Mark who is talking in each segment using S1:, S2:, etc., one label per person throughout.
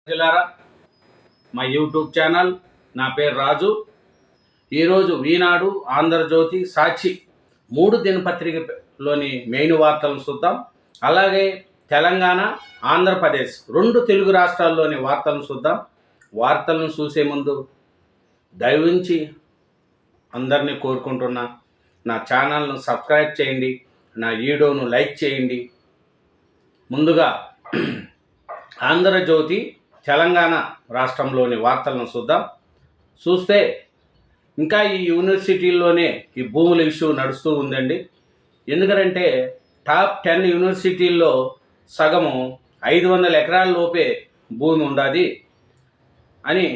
S1: ప్రజలారా, మా YouTube channel, నా పేరు రాజు. ఈరోజు ఈనాడు, ఆంధ్రజ్యోతి, సాక్షి 3 దినపత్రికలోని మెయిన్ వార్తలను చూద్దాం. అలాగే తెలంగాణ, ఆంధ్రప్రదేశ్ 2 తెలుగు రాష్ట్రాల్లోని వార్తలను చూద్దాం. వార్తలను చూసే ముందు దయవుంచి అందరినీ కోరుకుంటున్నా, నా ఛానల్ను సబ్స్క్రైబ్ చేయండి, నా వీడియోను లైక్ చేయండి. ముందుగా ఆంధ్రజ్యోతి తెలంగాణ రాష్ట్రంలోని వార్తలను చూస్తే ఇంకా ఈ యూనివర్సిటీల్లోనే ఈ భూముల ఇష్యూ నడుస్తూ ఉందండి. ఎందుకంటే టాప్ 10 యూనివర్సిటీల్లో సగము 500 ఎకరాల లోపే భూమి ఉండాది అని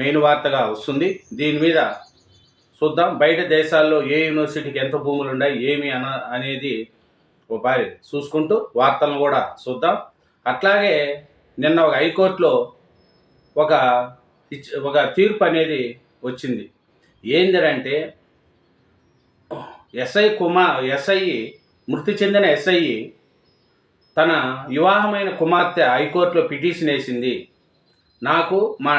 S1: మెయిన్ వార్తగా వస్తుంది. దీని మీద చూద్దాం. బయట దేశాల్లో ఏ యూనివర్సిటీకి ఎంత భూములు ఉన్నాయి ఏమి అనేది ఒకసారి చూసుకుంటూ వార్తలను కూడా చూద్దాం. అట్లాగే నిన్న ఒక హైకోర్టులో ఒక తీర్పు అనేది వచ్చింది. ఏంటంటే ఎస్ఐ మృతి చెందిన ఎస్ఐ తన వివాహమైన కుమార్తె హైకోర్టులో పిటిషన్ వేసింది. నాకు మా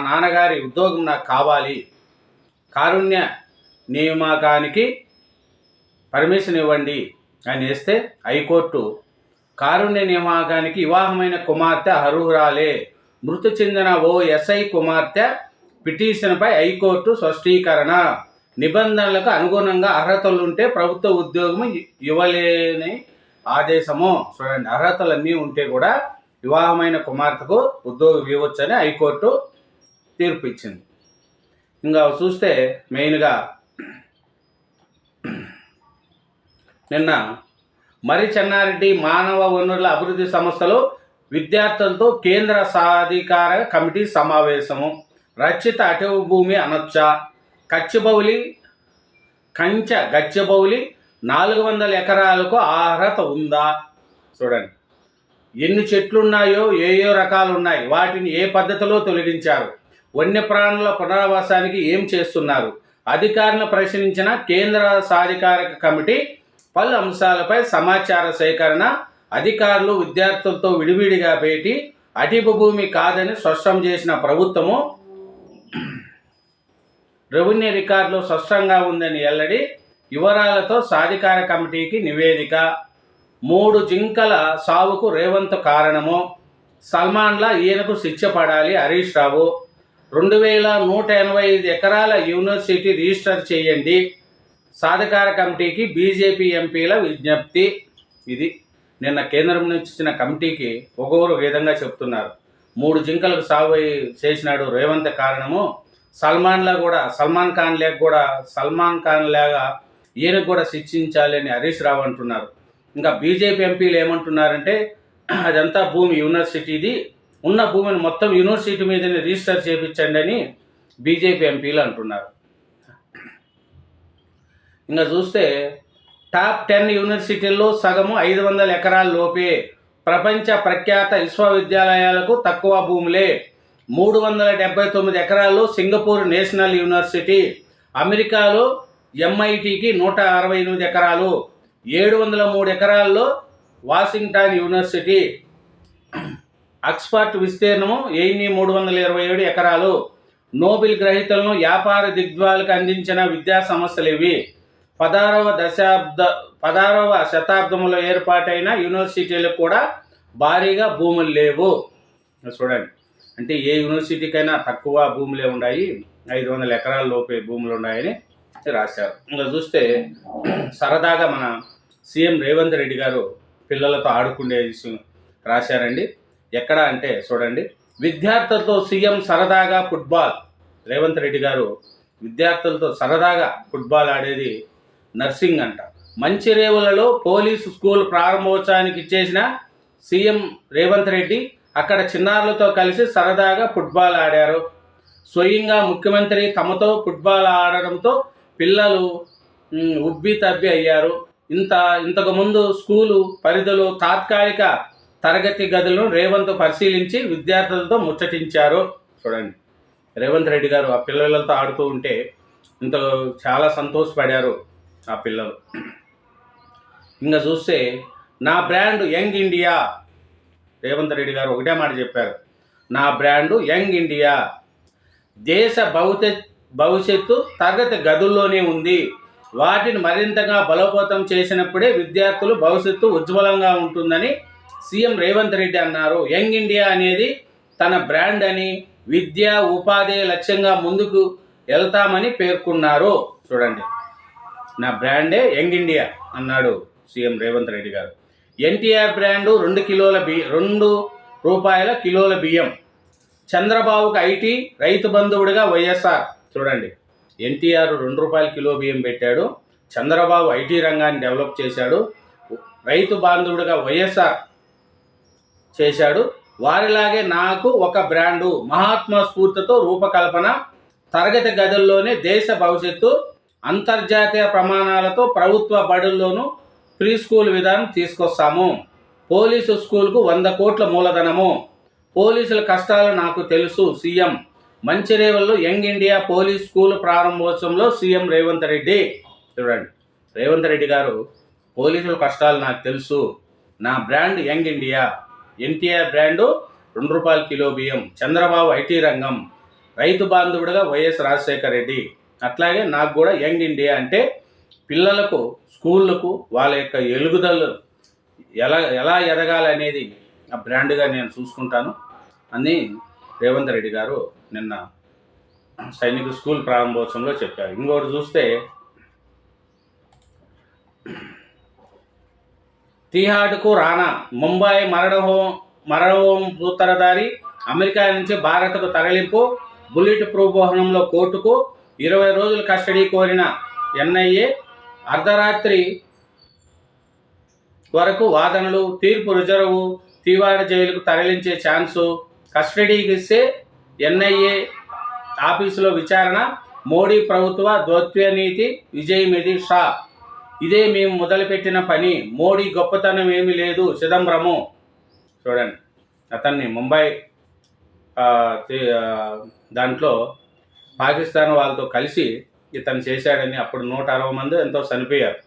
S1: నాన్నగారి ఉద్యోగం నాకు కావాలి, కారుణ్య నియామకానికి పర్మిషన్ ఇవ్వండి అని వేస్తే హైకోర్టు కారుణ్య నియామకానికి వివాహమైన కుమార్తె అర్హురాలే, మృతి చెందిన ఓ ఎస్ఐ కుమార్తె పిటిషన్పై హైకోర్టు స్పష్టీకరణ, నిబంధనలకు అనుగుణంగా అర్హతలుంటే ప్రభుత్వ ఉద్యోగం ఇవ్వలేని ఆదేశము. చూడండి, అర్హతలన్నీ ఉంటే కూడా వివాహమైన కుమార్తెకు ఉద్యోగం ఇవ్వచ్చని హైకోర్టు తీర్పు ఇచ్చింది. ఇంకా చూస్తే మెయిన్గా నిన్న మరి చెన్నారెడ్డి మానవ వనరుల అభివృద్ధి సంస్థలో విద్యార్థులతో కేంద్ర సాధికార కమిటీ సమావేశము. రక్షిత అటవీ భూమి అనొచ్చా, గచ్చబౌలి 400 ఎకరాలకు అర్హత ఉందా? చూడండి, ఎన్ని చెట్లున్నాయో ఏయో రకాలు ఉన్నాయి, వాటిని ఏ పద్ధతిలో తొలగించారు, వన్యప్రాణుల పునరావాసానికి ఏం చేస్తున్నారు? అధికారులను ప్రశ్నించిన కేంద్ర సాధికారక కమిటీ పలు అంశాలపై సమాచార సేకరణ, అధికారులు విద్యార్థులతో విడివిడిగా భేటీ, అటవీ భూమి కాదని స్పష్టం చేసిన ప్రభుత్వము రెవెన్యూ రికార్డులో స్పష్టంగా ఉందని వెల్లడి, వివరాలతో సాధికార కమిటీకి నివేదిక. 3 జింకల సావుకు రేవంత్ కారణము, సల్మాన్లా ఈయనకు శిక్ష పడాలి హరీష్ రావు, 2185 ఎకరాల యూనివర్సిటీ రిజిస్టర్ చేయండి, సాధికార కమిటీకి బీజేపీ ఎంపీల విజ్ఞప్తి. ఇది నిన్న కేంద్రం నుంచి ఇచ్చిన కమిటీకి ఒక్కొక్కరు విధంగా చెప్తున్నారు. 3 జింకలకు సాగు చేసినాడు రేవంత్ కారణము, సల్మాన్ ఖాన్ లాగా ఈయనకు కూడా శిక్షించాలని హరీష్ రావు అంటున్నారు. ఇంకా బీజేపీ ఎంపీలు ఏమంటున్నారంటే అదంతా భూమి యూనివర్సిటీది, ఉన్న భూమిని మొత్తం యూనివర్సిటీ మీదనే రిజిస్టర్ చేయించండి అని బీజేపీ ఎంపీలు అంటున్నారు. ఇంకా చూస్తే టాప్ 10 యూనివర్సిటీల్లో సగము 500 ఎకరాల లోపే, ప్రపంచ ప్రఖ్యాత విశ్వవిద్యాలయాలకు తక్కువ భూములే, 379 ఎకరాల్లో సింగపూర్ నేషనల్ యూనివర్సిటీ, అమెరికాలో ఎంఐటికి 168 ఎకరాలు, 703 ఎకరాల్లో వాషింగ్టన్ యూనివర్సిటీ, ఆక్స్ఫర్డ్ విస్తీర్ణము 1327 ఎకరాలు. నోబెల్ గ్రహీతలను వ్యాపార దిగ్బాలకు అందించిన విద్యా సంస్థలు ఇవి. 16వ శతాబ్దంలో ఏర్పాటైన యూనివర్సిటీలకు కూడా భారీగా భూములు లేవు. చూడండి, అంటే ఏ యూనివర్సిటీకైనా తక్కువ భూములే ఉన్నాయి, 500 ఎకరాల లోపే భూములు ఉన్నాయని రాశారు. ఇంకా చూస్తే సరదాగా మన సీఎం రేవంత్ రెడ్డి గారు పిల్లలతో ఆడుకునే విషయం రాశారండి. ఎక్కడ అంటే చూడండి, విద్యార్థులతో సీఎం సరదాగా ఫుట్బాల్. రేవంత్ రెడ్డి గారు విద్యార్థులతో సరదాగా ఫుట్బాల్ ఆడేది నర్సింగ్ అంట. మంచిరేవులలో పోలీసు స్కూల్ ప్రారంభోత్సవానికి ఇచ్చేసిన సీఎం రేవంత్ రెడ్డి అక్కడ చిన్నారులతో కలిసి సరదాగా ఫుట్బాల్ ఆడారు. స్వయంగా ముఖ్యమంత్రి తమతో ఫుట్బాల్ ఆడడంతో పిల్లలు ఉబ్బి తబ్బి అయ్యారు. ఇంతకుముందు స్కూలు పరిధిలో తాత్కాలిక తరగతి గదులను రేవంత్ పరిశీలించి విద్యార్థులతో ముచ్చటించారు. చూడండి, రేవంత్ రెడ్డి గారు ఆ పిల్లలతో ఆడుతూ ఉంటే చాలా సంతోషపడారు ఆ పిల్లలు. ఇంకా చూస్తే నా brand young India, Revanth Reddy గారు ఒకటే మాట చెప్పారు, నా బ్రాండు యంగ్ ఇండియా. దేశ భవిష్యత్తు తరగతి గదుల్లోనే ఉంది. వాటిని మరింతగా బలోపేతం చేసినప్పుడే విద్యార్థులు భవిష్యత్తు ఉజ్వలంగా ఉంటుందని సీఎం రేవంత్ రెడ్డి అన్నారు. యంగ్ ఇండియా అనేది తన బ్రాండ్ అని, విద్య ఉపాధి లక్ష్యంగా ముందుకు వెళ్తామని పేర్కొన్నారు. చూడండి, నా బ్రాండే యంగ్ ఇండియా అన్నాడు సీఎం రేవంత్ రెడ్డి గారు. ఎన్టీఆర్ బ్రాండు 2 రూపాయల కిలోల బియ్యం. చంద్రబాబుకు ఐటీ, రైతు బంధువుడిగా వైఎస్ఆర్. చూడండి, ఎన్టీఆర్ 2 రూపాయల కిలో బియ్యం పెట్టాడు, చంద్రబాబు ఐటీ రంగాన్ని డెవలప్ చేశాడు, రైతు బాంధవుడిగా వైఎస్ఆర్ చేశాడు. వారిలాగే నాకు ఒక బ్రాండు, మహాత్మా స్ఫూర్తితో రూపకల్పన, తరగతి గదుల్లోనే దేశ భవిష్యత్తు, అంతర్జాతీయ ప్రమాణాలతో ప్రభుత్వ బడుల్లోనూ ప్రీ స్కూల్ విధానం తీసుకొస్తాము. పోలీసు స్కూల్కు 100 కోట్ల మూలధనము. పోలీసుల కష్టాలు నాకు తెలుసు సీఎం. మంచిరేవల్లో యంగ్ ఇండియా పోలీస్ స్కూల్ ప్రారంభోత్సవంలో సీఎం రేవంత్ రెడ్డి. చూడండి, రేవంత్ రెడ్డి గారు, పోలీసుల కష్టాలు నాకు తెలుసు, నా brand young India. NTR brand 2 రూపాయల కిలో బియ్యం, చంద్రబాబు ఐటీ రంగం, రైతు బాంధవుడిగా వైఎస్ రాజశేఖర రెడ్డి. అట్లాగే నాకు కూడా యంగ్ ఇండియా అంటే పిల్లలకు స్కూళ్ళకు వాళ్ళ యొక్క ఎలుగుదల ఎలా ఎదగాలనేది ఆ బ్రాండ్గా నేను చూసుకుంటాను అని రేవంత్ రెడ్డి గారు నిన్న సైనిక స్కూల్ ప్రారంభోత్సవంలో చెప్పారు. ఇంకోటి చూస్తే, తిహాడ్కు రానా, ముంబై మరణహోం సూత్రధారి అమెరికా నుంచి భారత్కు తరలింపు, బుల్లెట్ ప్రూఫ్ వాహనంలో కోర్టుకు 20 రోజులు కస్టడీ కోరిన ఎన్ఐఏ, అర్ధరాత్రి వరకు వాదనలు, తీర్పు రిజర్వు, తిహాడ్ జైలుకు తరలించే ఛాన్సు, కస్టడీకి ఇస్తే ఎన్ఐఏ ఆఫీసులో విచారణ, మోడీ ప్రభుత్వ దౌత్యనీతి విజయమిది షా. ఇదే మేము మొదలుపెట్టిన పని, మోడీ గొప్పతనం ఏమీ లేదు చిదంబరము. చూడండి, అతన్ని ముంబై దాంట్లో పాకిస్తాన్ వాళ్ళతో కలిసి ఇతను చేశాడని, అప్పుడు 160 మంది ఎంతో చనిపోయారు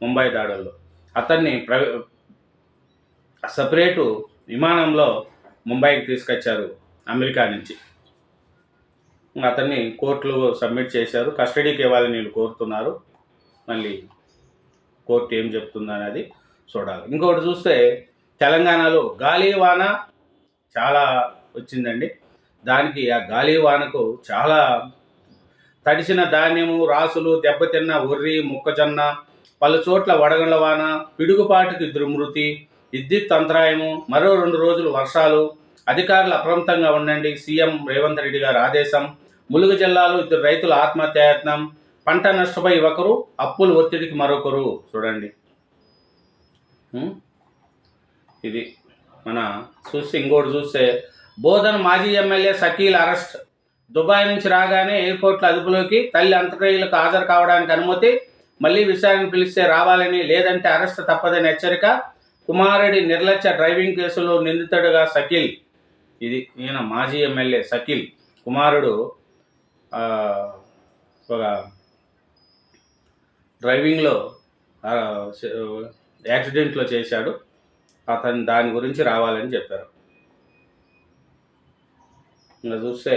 S1: ముంబై దాడుల్లో. అతన్ని సపరేటు విమానంలో ముంబైకి తీసుకొచ్చారు అమెరికా నుంచి. అతన్ని కోర్టులో సబ్మిట్ చేశారు, కస్టడీకి ఇవ్వాలని వీళ్ళు కోరుతున్నారు. మళ్ళీ కోర్టు ఏం చెప్తుందనేది చూడాలి. ఇంకొకటి చూస్తే, తెలంగాణలో గాలివాన చాలా వచ్చిందండి. దానికి ఆ గాలివానకు చాలా తడిసిన ధాన్యము, రాసులు, దెబ్బతిన్న వరి, మొక్కజొన్న, పలు చోట్ల వడగండ్ల వాన, పిడుగుపాటుకి మృతి, విద్యుత్ అంతరాయము, మరో 2 రోజులు వర్షాలు. అధికారులు అప్రమత్తంగా ఉండండి, సీఎం రేవంత్ రెడ్డి గారి ఆదేశం. ములుగు జిల్లాలో 2 రైతుల ఆత్మహత్యాయత్నం, పంట నష్టపోయి ఒకరు, అప్పుల ఒత్తిడికి మరొకరు. చూడండి, ఇది మన చూస్తే. ఇంకోటి చూస్తే, బోధన్ మాజీ ఎమ్మెల్యే షకీల్ అరెస్ట్. దుబాయ్ నుంచి రాగానే ఎయిర్పోర్ట్ల అదుపులోకి, తల్లి అంత్యక్రియలకు హాజరు కావడానికి అనుమతి, మళ్ళీ విచారణ పిలిస్తే రావాలని, లేదంటే అరెస్ట్ తప్పదని హెచ్చరిక. కుమారుడి నిర్లక్ష్య డ్రైవింగ్ కేసులో నిందితుడుగా షకీల్. ఇది ఈయన మాజీ ఎమ్మెల్యే షకీల్ కుమారుడు ఒక డ్రైవింగ్లో యాక్సిడెంట్లో చేశాడు. అతను దాని గురించి రావాలని చెప్పారు. ఇంకా చూస్తే,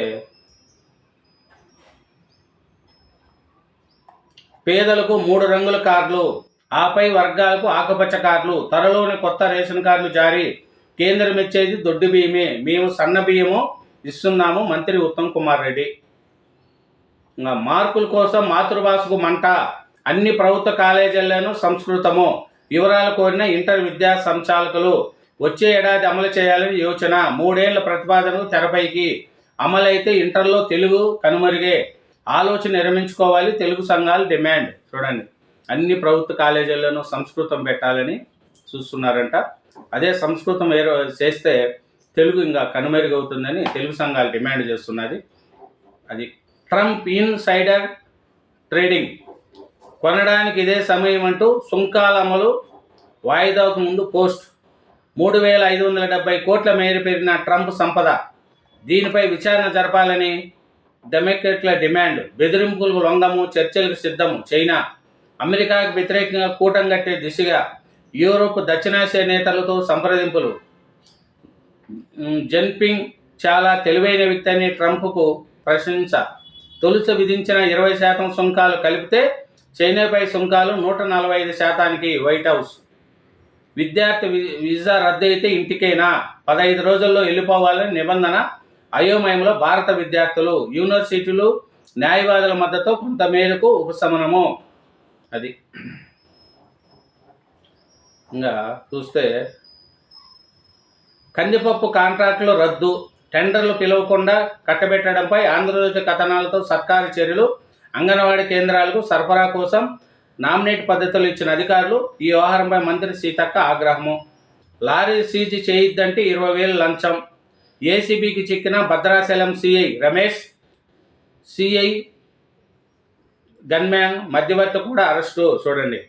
S1: పేదలకు 3 రంగుల కార్డులు, ఆపై వర్గాలకు ఆకుపచ్చ కార్డులు, త్వరలోనే కొత్త రేషన్ కార్డులు జారీ. కేంద్రం ఇచ్చేది దొడ్డు బియ్యమే, మేము సన్న బియ్యము ఇస్తున్నాము, మంత్రి ఉత్తమ్ కుమార్ రెడ్డి. ఇంకా మార్కుల కోసం మాతృభాషకు మంట, అన్ని ప్రభుత్వ కాలేజీల్లోనూ సంస్కృతము. వివరాలు కోరిన ఇంటర్ విద్యా సంచాలకులు. వచ్చే ఏడాది అమలు చేయాలని యోచన. 3 ఏళ్ల ప్రతిపాదనకు తెరపైకి. అమలైతే ఇంటర్లో తెలుగు కనుమరుగే. ఆలోచన నిర్మించుకోవాలి తెలుగు సంఘాలు డిమాండ్. చూడండి, అన్ని ప్రభుత్వ కాలేజీల్లోనూ సంస్కృతం పెట్టాలని చూస్తున్నారంట. అదే సంస్కృతం చేస్తే తెలుగు ఇంకా కనుమరుగవుతుందని తెలుగు సంఘాలు డిమాండ్ చేస్తున్నది. అది ట్రంప్ ఇన్సైడర్ ట్రేడింగ్ కొనడానికి ఇదే సమయం అంటూ సుంకాల అమలు వాయిదాకు ముందు పోస్ట్. 3,570 కోట్ల మేర పెరిగిన ట్రంప్ సంపద. దీనిపై విచారణ జరపాలని డెమోక్రాట్ల డిమాండ్. బెదిరింపులకు లొంగము, చర్చలకు సిద్ధము చైనా. అమెరికాకు వ్యతిరేకంగా కూటం కట్టే దిశగా యూరోప్, దక్షిణాసియా నేతలతో సంప్రదింపులు. జిన్పింగ్ చాలా తెలివైన వ్యక్తి అని ట్రంప్కు ప్రశంస. తొలుత విధించిన 20% సుంకాలు కలిపితే చైనాపై సుంకాలు 145%కి వైట్ హౌస్. విద్యార్థి వీసా రద్దయితే ఇంటికైనా 15 రోజుల్లో వెళ్ళిపోవాలని నిబంధన. అయోమయంలో భారత విద్యార్థులు. యూనివర్సిటీలు న్యాయవాదుల మద్దతు కొంత మేరకు ఉపశమనము. అది ఇంకా చూస్తే కందిపప్పు కాంట్రాక్టులు రద్దు, టెండర్లు పిలవకుండా కట్టబెట్టడంపై ఆంధ్రజ్యోతి కథనాలతో సర్కారు చర్యలు. అంగన్వాడీ కేంద్రాలకు సరఫరా కోసం నామినేట్ పద్ధతులు ఇచ్చిన అధికారులు. ఈ వ్యవహారంపై మంత్రి సీతక్క ఆగ్రహము. లారీ సీజ్ చేయొద్దంటే 20,000 లంచం. ఏసీబీకి చిక్కిన Bhadrachalam CI Ramesh. CI gunman మధ్యవర్తి కూడా అరెస్టు. చూడండి,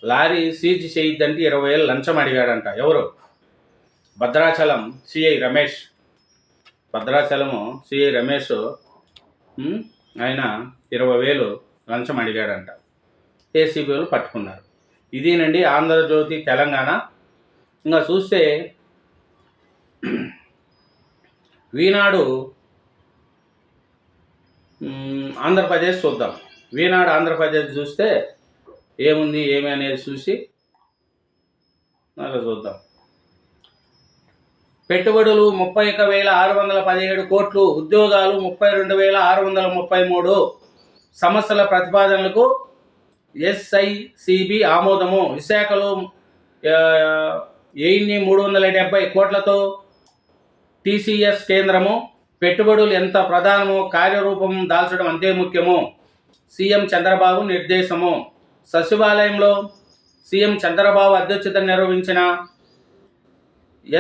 S1: లారీ సీజ్ చేయొద్దంటే 20,000 లంచం అడిగాడంట. ఎవరు? భద్రాచలం సిఐ రమేష్. భద్రాచలము సిఐ రమేష్ ఆయన 20,000 లంచం అడిగాడంట. ఏసీబీలు పట్టుకున్నారు. ఇదేనండి ఆంధ్రజ్యోతి తెలంగాణ. ఇంకా చూస్తే ఈనాడు ఆంధ్రప్రదేశ్ చూద్దాం. ఈనాడు ఆంధ్రప్రదేశ్ చూస్తే ఏముంది ఏమి అనేది చూసి అలా చూద్దాం. పెట్టుబడులు 31,617 కోట్లు, ఉద్యోగాలు 32,633. సమస్యల ప్రతిపాదనలకు ఎస్ఐసిబి ఆమోదము. విశాఖలో 370 కోట్లతో టీసీఎస్ కేంద్రము. పెట్టుబడులు ఎంత ప్రధానమో కార్యరూపం దాల్చడం అంతే ముఖ్యము. సీఎం చంద్రబాబు నిర్దేశము. సచివాలయంలో సీఎం చంద్రబాబు అధ్యక్షతన నిర్వహించిన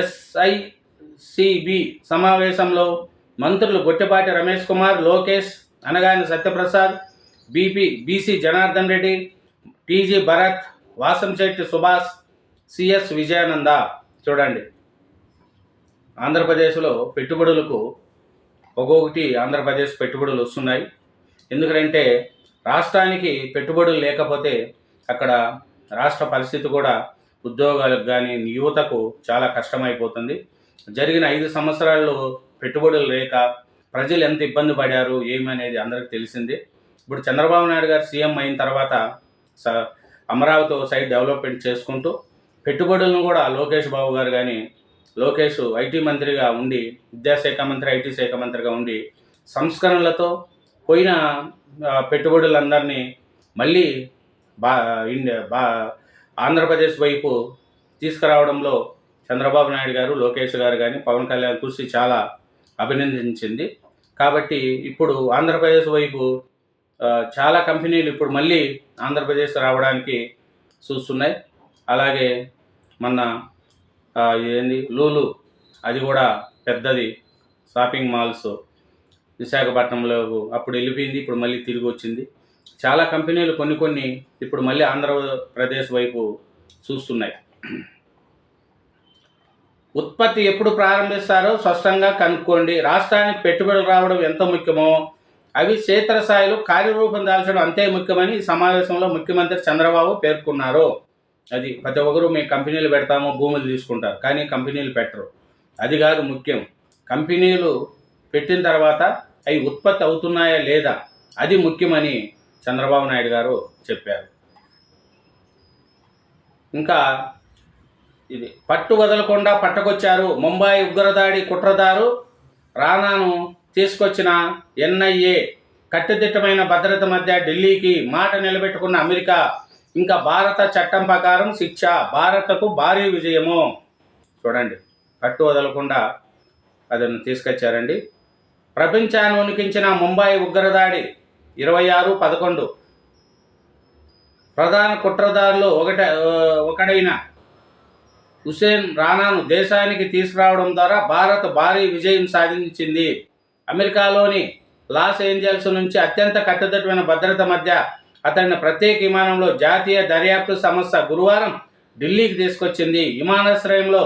S1: ఎస్ఐసిబి సమావేశంలో మంత్రులు గొట్టిపాటి రమేష్ కుమార్, లోకేష్, అనగాని సత్యప్రసాద్, బీసీ జనార్దన్ రెడ్డి, టీజీ భరత్, వాసంశెట్టి సుభాష్, సిఎస్ విజయానంద. చూడండి, ఆంధ్రప్రదేశ్లో పెట్టుబడులకు ఒక్కొక్కటి ఆంధ్రప్రదేశ్ పెట్టుబడులు వస్తున్నాయి. ఎందుకంటే రాష్ట్రానికి పెట్టుబడులు లేకపోతే అక్కడ రాష్ట్ర పరిస్థితి కూడా ఉద్యోగాలకు కానీ యువతకు చాలా కష్టమైపోతుంది. జరిగిన 5 సంవత్సరాల్లో పెట్టుబడులు లేక ప్రజలు ఎంత ఇబ్బంది పడారు ఏమనేది అందరికీ తెలిసిందే. ఇప్పుడు చంద్రబాబు నాయుడు గారు సీఎం అయిన తర్వాత అమరావతి సైడ్ డెవలప్మెంట్ చేసుకుంటూ పెట్టుబడులను కూడా లోకేష్ బాబు గారు కానీ, లోకేష్ ఐటీ మంత్రిగా ఉండి, విద్యాశాఖ మంత్రి, ఐటీ శాఖ మంత్రిగా ఉండి సంస్కరణలతో పోయిన పెట్టుబడులందరినీ మళ్ళీ ఆంధ్రప్రదేశ్ వైపు తీసుకురావడంలో చంద్రబాబు నాయుడు గారు, లోకేష్ గారు కానీ, పవన్ కళ్యాణ్ కృషి చాలా అభినందించింది. కాబట్టి ఇప్పుడు ఆంధ్రప్రదేశ్ వైపు చాలా కంపెనీలు ఇప్పుడు మళ్ళీ ఆంధ్రప్రదేశ్ రావడానికి చూస్తున్నాయి. అలాగే మన లూలు, అది కూడా పెద్దది షాపింగ్ మాల్స్ విశాఖపట్నంలో అప్పుడు వెళ్ళిపోయింది, ఇప్పుడు మళ్ళీ తిరిగి వచ్చింది. చాలా కంపెనీలు కొన్ని ఇప్పుడు మళ్ళీ ఆంధ్రప్రదేశ్ వైపు చూస్తున్నాయి. ఉత్పత్తి ఎప్పుడు ప్రారంభిస్తారో స్పష్టంగా కనుక్కోండి. రాష్ట్రానికి పెట్టుబడులు రావడం ఎంత ముఖ్యమో అవి క్షేత్రస్థాయిలో కార్యరూపం దాల్చడం అంతే ముఖ్యమని ఈ సమావేశంలో ముఖ్యమంత్రి చంద్రబాబు పేర్కొన్నారు. అది ప్రతి ఒక్కరు మేము కంపెనీలు పెడతాము, భూములు తీసుకుంటారు, కానీ కంపెనీలు పెట్టరు. అది కాదు ముఖ్యం. కంపెనీలు పెట్టిన తర్వాత అవి ఉత్పత్తి అవుతున్నాయా లేదా, అది ముఖ్యమని చంద్రబాబు నాయుడు గారు చెప్పారు. ఇంకా ఇది పట్టు వదలకుండా పట్టకొచ్చారు. ముంబై ఉగ్రదాడి కుట్రదారు రానాను తీసుకొచ్చిన ఎన్ఐఏ. కట్టుదిట్టమైన భద్రత మధ్య ఢిల్లీకి మాట నిలబెట్టుకున్న అమెరికా. ఇంకా భారత చట్టం ప్రకారం శిక్ష. భారత్కు భారీ విజయము. చూడండి, పట్టు వదలకుండా అదನ್ನು తీసుకొచ్చారండి. ప్రపంచాన్ని ఉనికించిన ముంబై ఉగ్రదాడి 26/11. ప్రధాన కుట్రదారులు ఒకడైన హుసేన్ రానాను దేశానికి తీసుకురావడం ద్వారా భారత్ భారీ విజయం సాధించింది. అమెరికాలోని లాస్ ఏంజల్స్ నుంచి అత్యంత కట్టుదిట్టమైన భద్రత మధ్య అతన్ని ప్రత్యేక విమానంలో జాతీయ దర్యాప్తు సంస్థ గురువారం ఢిల్లీకి తీసుకొచ్చింది. విమానాశ్రయంలో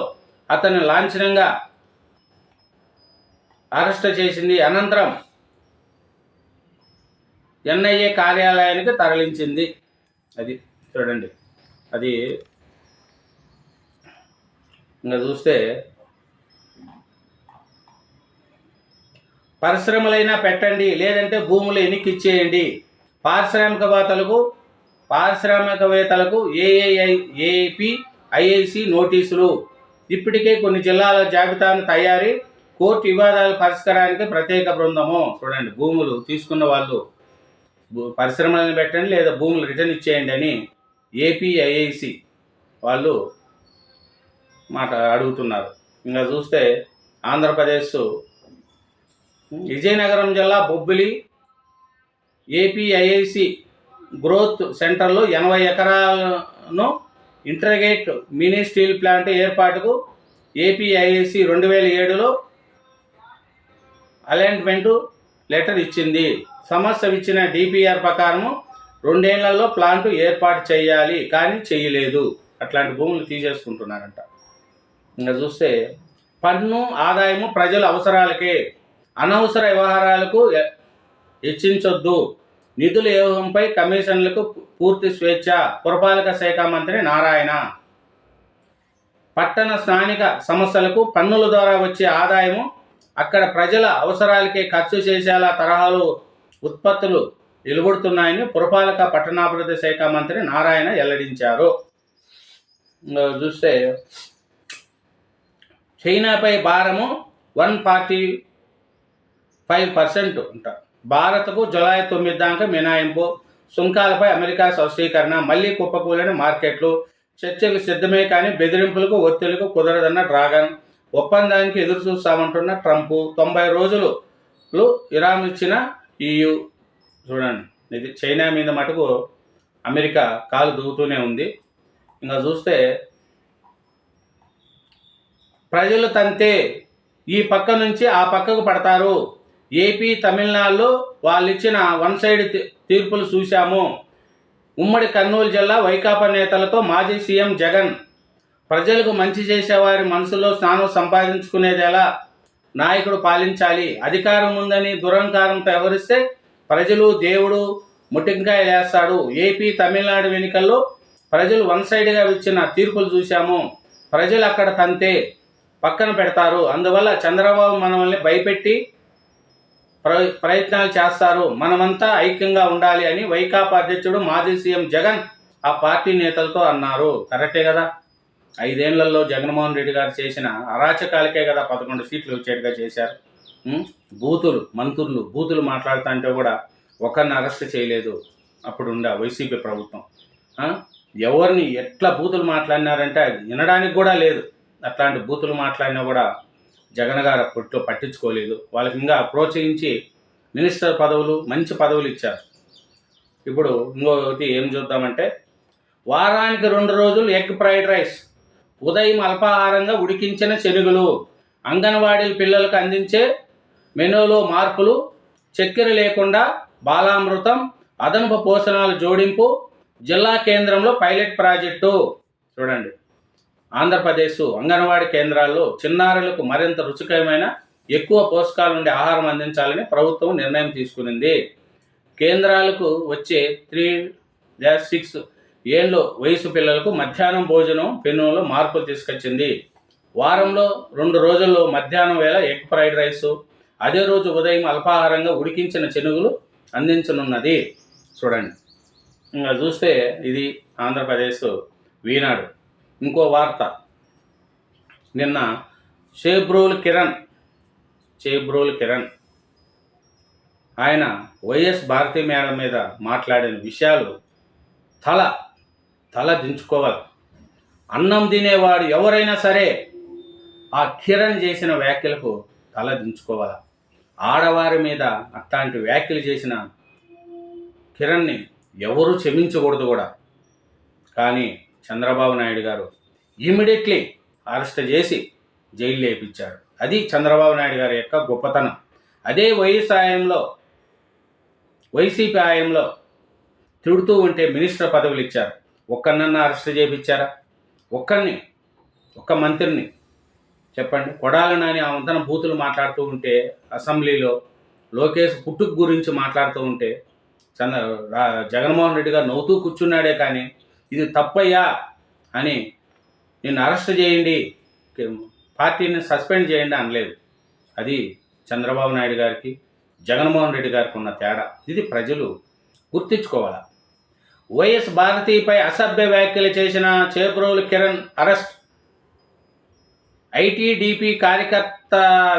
S1: అతన్ని లాంఛనంగా అరెస్ట్ చేసింది. అనంతరం ఎన్ఐఏ కార్యాలయానికి తరలించింది. అది చూడండి. అది ఇంకా చూస్తే పరిశ్రమలైనా పెట్టండి, లేదంటే భూములు ఎన్నిక ఇచ్చేయండి. పారిశ్రామికవేత్తలకు ఏపీ ఐఐసి నోటీసులు. ఇప్పటికే కొన్ని జిల్లాల జాబితాను తయారీ, కోర్టు వివాదాల పరిష్కారానికి ప్రత్యేక బృందము. చూడండి, భూములు తీసుకున్న వాళ్ళు పరిశ్రమలను పెట్టండి లేదా భూములు రిటర్న్ ఇచ్చేయండి అని ఏపీ ఐఐసి వాళ్ళు అడుగుతున్నారు. ఇంకా చూస్తే ఆంధ్రప్రదేశ్ విజయనగరం జిల్లా బొబ్బిలి ఏపీఐఐసి గ్రోత్ సెంటర్లో 80 ఎకరాలను ఇంటర్గేట్ మినీ స్టీల్ ప్లాంట్ ఏర్పాటుకు ఏపీఐఐసి 2007లో అలాట్మెంట్ లెటర్ ఇచ్చింది. సమస్య ఇచ్చిన డిపిఆర్ ప్రకారము 2 ఏళ్లలో ప్లాంట్ ఏర్పాటు చేయాలి, కానీ చేయలేదు. అట్లాంటి భూములు తీసేసుకుంటున్నారంట. ఇంకా చూస్తే పన్ను ఆదాయము ప్రజల అవసరాలకే, అనవసర వ్యవహారాలకు హెచ్చించొద్దు. నిధుల వ్యూహంపై కమిషన్లకు పూర్తి స్వేచ్ఛ. పురపాలక శాఖ మంత్రి నారాయణ. పట్టణ స్థానిక సమస్యలకు పన్నుల ద్వారా వచ్చే ఆదాయము అక్కడ ప్రజల అవసరాలకే ఖర్చు చేసేలా తరహాలు ఉత్పత్తులు వెలువడుతున్నాయని పురపాలక పట్టణాభివృద్ధి శాఖ మంత్రి నారాయణ వెల్లడించారు. చూస్తే చైనాపై భారము 145% ఉంటారు. భారత్కు జూలై 9 దాకా మినహాయింపు. సుంకాలపై అమెరికా స్పష్టీకరణ. మళ్లీ కుప్పకూలిన మార్కెట్లు. చర్చలు సిద్ధమే కానీ బెదిరింపులకు ఒత్తిళ్లకు కుదరదన్న డ్రాగన్. ఒప్పందానికి ఎదురు చూస్తామంటున్న ట్రంప్. 90 రోజులు విరామిచ్చిన EU. చూడండి, ఇది చైనా మీద మటుకు అమెరికా కాలు దూకుతూనే ఉంది. ఇంకా చూస్తే ప్రజలు తంతే ఈ పక్క నుంచి ఆ పక్కకు పడతారు. ఏపీ తమిళనాడులో వాళ్ళు ఇచ్చిన వన్ సైడ్ తీర్పులు చూశాము. ఉమ్మడి కర్నూలు జిల్లా వైకాపా నేతలతో మాజీ సీఎం జగన్. ప్రజలకు మంచి చేసేవారి మనసులో స్థానం సంపాదించుకునేది ఎలా? నాయకుడు పాలించాలి. అధికారం ఉందని దురహంకారంతో వ్యవహరిస్తే ప్రజలు దేవుడు ముట్టింకాయ వేస్తాడు. ఏపీ తమిళనాడు ఎన్నికల్లో ప్రజలు వన్ సైడ్గా ఇచ్చిన తీర్పులు చూశాము. ప్రజలు అక్కడ తంతే పక్కన పెడతారు. అందువల్ల చంద్రబాబు మనల్ని భయపెట్టి ప్రయత్నాలు చేస్తారు. మనమంతా ఐక్యంగా ఉండాలి అని వైకాపా అధ్యక్షుడు మాజీ సీఎం జగన్ ఆ పార్టీ నేతలతో అన్నారు. కరెక్టే కదా. 5 ఏళ్లలో జగన్మోహన్ రెడ్డి గారు చేసిన అరాచకాలకే కదా 11 సీట్లు వచ్చేట్టుగా చేశారు. మంత్రులు బూతులు మాట్లాడుతూ అంటే కూడా ఒకరిని అరెస్ట్ చేయలేదు అప్పుడు ఉండే వైసీపీ ప్రభుత్వం. ఎవరిని ఎట్లా బూతులు మాట్లాడినారంటే అది వినడానికి కూడా లేదు. అట్లాంటి బూతులు మాట్లాడినా కూడా జగన్ గారు అప్పట్లో పట్టించుకోలేదు. వాళ్ళకి ఇంకా ప్రోత్సహించి మినిస్టర్ పదవులు, మంచి పదవులు ఇచ్చారు. ఇప్పుడు ఇంకొకటి ఏం చూద్దామంటే, వారానికి 2 రోజులు ఎగ్ ఫ్రైడ్ రైస్, ఉదయం అల్పాహారంగా ఉడికించిన శనగలు, అంగన్వాడీ పిల్లలకు అందించే మెనూలో మార్పులు, చక్కెర లేకుండా బాలామృతం, అదనపు పోషణాల జోడింపు, జిల్లా కేంద్రంలో పైలట్ ప్రాజెక్టు. చూడండి, ఆంధ్రప్రదేశ్ అంగన్వాడీ కేంద్రాల్లో చిన్నారులకు మరింత రుచికరమైన ఎక్కువ పోషకాలు ఉండే ఆహారం అందించాలని ప్రభుత్వం నిర్ణయం తీసుకునింది. కేంద్రాలకు వచ్చే 3-6 ఏళ్ళ వయసు పిల్లలకు మధ్యాహ్నం భోజనం మెనూలో మార్పులు తీసుకొచ్చింది. వారంలో 2 రోజుల్లో మధ్యాహ్నం వేళ ఎగ్ ఫ్రైడ్ రైస్, అదే రోజు ఉదయం అల్పాహారంగా ఉడికించిన శనగలు అందించనున్నది. చూడండి, ఇంకా చూస్తే ఇది ఆంధ్రప్రదేశ్ ఈనాడు. ఇంకో వార్త, నిన్న చేబ్రోలు కిరణ్ ఆయన వైఎస్ భారతి మేడం మీద మాట్లాడిన విషయాలు తల దించుకోవాలి. అన్నం తినేవాడు ఎవరైనా సరే ఆ కిరణ్ చేసిన వ్యాఖ్యలకు తల దించుకోవాలి. ఆడవారి మీద అట్లాంటి వ్యాఖ్యలు చేసిన కిరణ్ని ఎవరు క్షమించకూడదు కూడా. కానీ చంద్రబాబు నాయుడు గారు ఇమీడియట్లీ అరెస్ట్ చేసి జైలు వేయించాడు. అది చంద్రబాబు నాయుడు గారి యొక్క గొప్పతనం. అదే వైసీపీ హయాంలో తిడుతూ ఉంటే మినిస్టర్ పదవులు ఇచ్చారు. ఒక్కరినన్నా అరెస్ట్ చేయించారా? ఒక్క మంత్రిని చెప్పండి. కొడాలి నాని ఆ వంతన బూతులు మాట్లాడుతూ ఉంటే, అసెంబ్లీలో లోకేష్ పుట్టుకు గురించి మాట్లాడుతూ ఉంటే జగన్మోహన్ రెడ్డి గారు నవ్వుతూ కూర్చున్నాడే కానీ ఇది తప్పయ్యా అని నిన్ను అరెస్ట్ చేయండి, పార్టీని సస్పెండ్ చేయండి అనలేదు. అది చంద్రబాబు నాయుడు గారికి, జగన్మోహన్ రెడ్డి గారికి ఉన్న తేడా. ఇది ప్రజలు గుర్తించుకోవాలి. వైఎస్ భారతిపై అసభ్య వ్యాఖ్యలు చేసిన చేబ్రోలు కిరణ్ అరెస్ట్. ఐటీడీపీ కార్యకర్త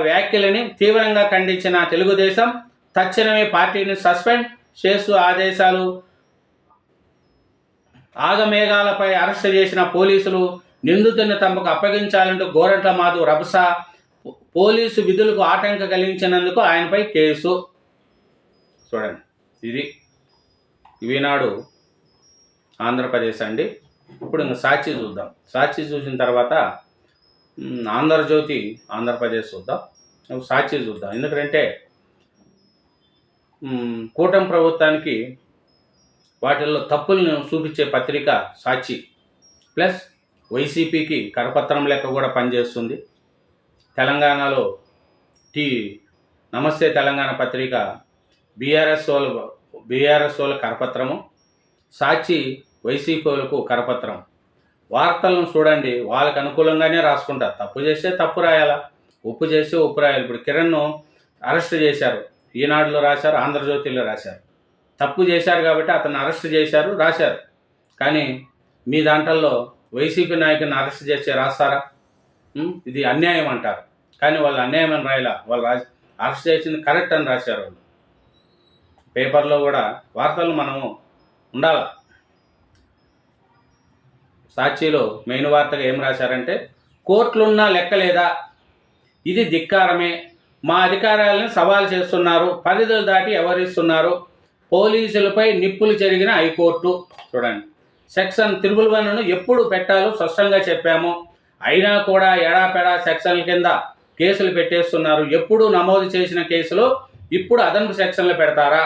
S1: వ్యాఖ్యలని తీవ్రంగా ఖండించిన తెలుగుదేశం తక్షణమే పార్టీని సస్పెండ్ చేస్తూ ఆదేశాలు. ఆగమేఘాలపై అరెస్ట్ చేసిన పోలీసులు నిందితుడిని తమకు అప్పగించాలంటూ గోరంట్ల మాధవ్ రభస. పోలీసు విధులకు ఆటంకం కలిగించినందుకు ఆయనపై కేసు. చూడండి, ఇది ఈనాడు ఆంధ్రప్రదేశ్ అండి. ఇప్పుడు ఇంకా సాక్షి చూద్దాం. సాక్షి చూసిన తర్వాత ఆంధ్రజ్యోతి ఆంధ్రప్రదేశ్ చూద్దాం. సాక్షి చూద్దాం. ఎందుకంటే కూటమి ప్రభుత్వానికి వాటిల్లో తప్పులను చూపించే పత్రిక సాక్షి, ప్లస్ వైసీపీకి కరపత్రం లెక్క కూడా పనిచేస్తుంది. తెలంగాణలో నమస్తే తెలంగాణ పత్రిక బీఆర్ఎస్ వాళ్ళ కరపత్రము, సాక్షి వైసీపీ వాళ్ళకు కరపత్రం. వార్తలను చూడండి, వాళ్ళకు అనుకూలంగానే రాసుకుంటారు. తప్పు చేస్తే తప్పు రాయాలా, ఒప్పు చేస్తే ఒప్పు రాయాలి. ఇప్పుడు కిరణ్ను అరెస్ట్ చేశారు, ఈనాడులో రాశారు, ఆంధ్రజ్యోతిలో రాశారు. తప్పు చేశారు కాబట్టి అతన్ని అరెస్ట్ చేశారు, రాశారు. కానీ మీ దాంట్లో వైసీపీ నాయకుని అరెస్ట్ చేసి రాస్తారా? ఇది అన్యాయం అంటారు. కానీ వాళ్ళు అన్యాయం అని రాయలా, వాళ్ళు అరెస్ట్ చేసింది కరెక్ట్ అని రాశారు. వాళ్ళు పేపర్లో కూడా వార్తలు మనము ఉండాలి. సాక్షిలో మెయిన్ వార్తగా ఏం రాశారంటే, కోర్టులున్నా లెక్కలేదా, ఇది ధిక్కారమే, మా అధికారాలను సవాల్ చేస్తున్నారు, పరిధులు దాటి వ్యవహరిస్తున్నారు, పోలీసులపై నిప్పులు చెరిగిన హైకోర్టు. చూడండి, సెక్షన్ 111ను ఎప్పుడు పెట్టాలో స్పష్టంగా చెప్పాము, అయినా కూడా ఎడాపెడా సెక్షన్ల కింద కేసులు పెట్టేస్తున్నారు. ఎప్పుడు నమోదు చేసిన కేసులు ఇప్పుడు అదనపు సెక్షన్లు పెడతారా?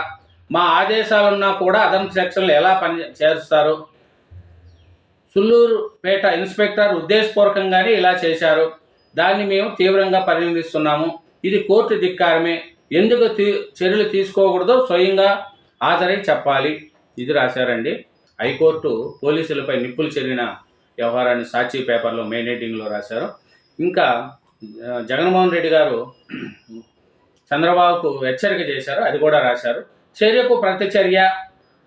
S1: మా ఆదేశాలున్నా కూడా అదనపు సెక్షన్లు ఎలా చేస్తారు? సుల్లూరుపేట ఇన్స్పెక్టర్ ఉద్దేశపూర్వకంగానే ఇలా చేశారు. దాన్ని మేము తీవ్రంగా పరిగణిస్తున్నాము. ఇది కోర్టు ధిక్కారమే. ఎందుకు చర్యలు తీసుకోకూడదో స్వయంగా హాజరై చెప్పాలి. ఇది రాశారండి. హైకోర్టు పోలీసులపై నిప్పులు చెరిగిన వ్యవహారాన్ని సాక్షి పేపర్లో మెయిన్ హెడ్డింగ్లో రాశారు. ఇంకా జగన్మోహన్ రెడ్డి గారు చంద్రబాబుకు హెచ్చరిక చేశారు, అది కూడా రాశారు. చర్యకు ప్రతిచర్య,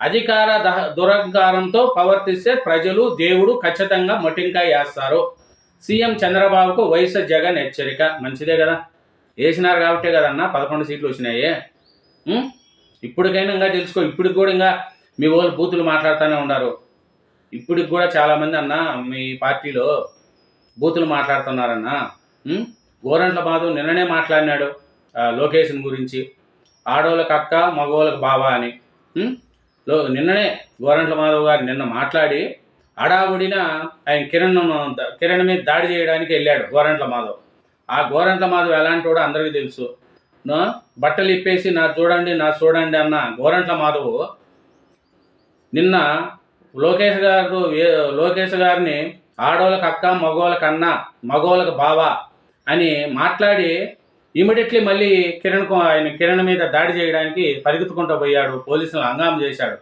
S1: అధికార దురహంకారంతో ప్రవర్తిస్తే ప్రజలు దేవుడు ఖచ్చితంగా మొట్టింకాయ వేస్తారు. సీఎం చంద్రబాబుకు వైఎస్ జగన్ హెచ్చరిక. మంచిదే కదా, వేసినారు కాబట్టే కదన్నా 11 సీట్లు వచ్చినాయి. ఇప్పటికైనా ఇంకా తెలుసుకో. ఇప్పటికి కూడా ఇంకా మీ వాళ్ళు బూతులు మాట్లాడుతూనే ఉన్నారు. ఇప్పటికి కూడా చాలామంది అన్న మీ పార్టీలో బూతులు మాట్లాడుతున్నారన్నా. గోరంట్ల మాధవ్ నిన్ననే మాట్లాడినాడు లోకేషన్ గురించి, ఆడోళ్ళకి అక్క మగవాళ్ళకి బావా అని. నిన్ననే గోరంట్ల మాధవ్ గారు నిన్న మాట్లాడి అడావుడిన ఆయన కిరణ్ మీద దాడి చేయడానికి వెళ్ళాడు గోరంట్ల మాధవ్. ఆ గోరంట్ల మాధవ్ ఎలాంటి వాడో అందరికీ తెలుసు. బట్టలు ఇప్పేసి నా చూడండి అన్న గోరంట్ల మాధవ్ నిన్న లోకేష్ గారిని ఆడోళ్ళకి అక్క మగోళ్ళకి అన్న మగోళ్ళకి బావా అని మాట్లాడి ఇమీడియట్లీ మళ్ళీ కిరణ్ మీద దాడి చేయడానికి పరిగెత్తుకుంటూ పోయాడు. పోలీసులు హంగామా చేశాడు